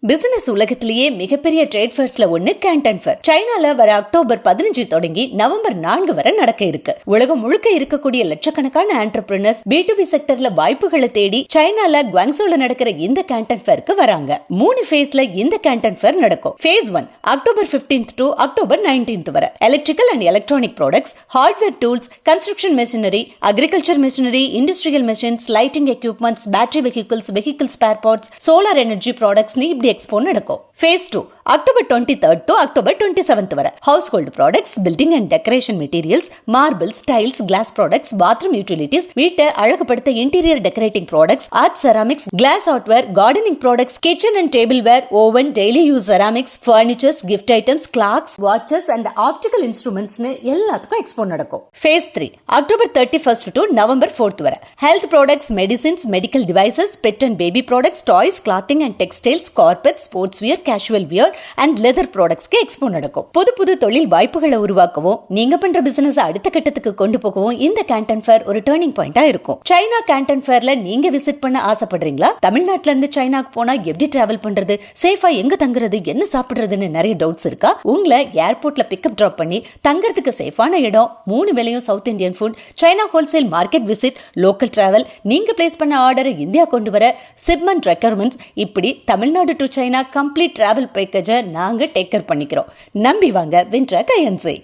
Business உலகத்திலேயே மிகப்பெரிய trade ஃபேர்ஸ்ல ஒண்ணு கேண்டன் ஃபேர். சைனால வர அக்டோபர் 15 தொடங்கி நவம்பர் 4 வரை நடக்க இருக்கு. உலகம் முழுக்க இருக்கக்கூடிய லட்சக்கணக்கான ஆண்டர்பிரினர்ஸ் B2B செக்டர்ல வாய்ப்புகளை தேடி சைனால குவாங்சோல நடக்கிற இந்த கேண்டன் ஃபேருக்கு வராங்க. 3 ஃபேஸ்ல இந்த கேண்டன் ஃபேர் நடக்கும். ஃபேஸ் 1 அக்டோபர் 15 to அக்டோபர் 19 வரை electrical and electronic products, hardware tools, construction machinery, agriculture machinery, industrial machines, lighting equipments, battery vehicle spare parts, solar energy products expo நடக்கும். ஃபேஸ் 2 அக்டோபர் 23 to அக்டோபர் 27 வரை household products, building and decoration materials, marbles, tiles, glass products, bathroom utilities, வீட்டை அழகுபடுத்த interior decorating products, art ceramics, glass artware, gardening products, kitchen and tableware, oven, daily use ceramics, furnitures, gift items, clocks, watches and optical instruments எல்லாத்துக்கும் expo நடக்கும். Phase 3 October 31 to November 4 வரை health products, medicines, medical devices, pet and baby products, toys, clothing and textiles, carpet, sportswear, casual wear and leather ப்ராடக்ட்ஸ்க்கு expo நடக்கும். புது தொழில் வாய்ப்புகளை உருவாக்கவும் நீங்க பண்ற பிசினஸ் அடுத்த கட்டத்துக்கு கொண்டு போகவும் இந்த கேண்டன் ஃபேர் ஒரு டர்னிங் பாயிண்டா இருக்கும். சைனா கேண்டன் ஃபேர்ல நீங்க விசிட் பண்ண ஆசைப்படுறீங்களா? தமிழ்நாட்டுல இருந்து சைனாக்கு போனா எப்படி டிராவல் பண்றது, சேஃபா எங்க தங்குறது, என்ன சாப்பிடுறதுன்னு நிறைய டவுட்ஸ் இருக்கா? உங்களை ஏர்போர்ட்ல பிக்கப் டிராப் பண்ணி தங்கறதுக்கு சேஃபான இடம், 3 வேளையும் south Indian food, China wholesale market visit, local travel, நீங்க பிளேஸ் பண்ண ஆர்டரை இந்தியா கொண்டு வர சிப்மெண்ட் ரெக்யர்மெண்ட்ஸ், இப்படி Tamil Nadu to China complete travel பேக்கேஜை நாங்க டேக் கேர் பண்ணிக்கிறோம். நம்பி வாங்க வின்ட்ராக் ஐஎன்சி.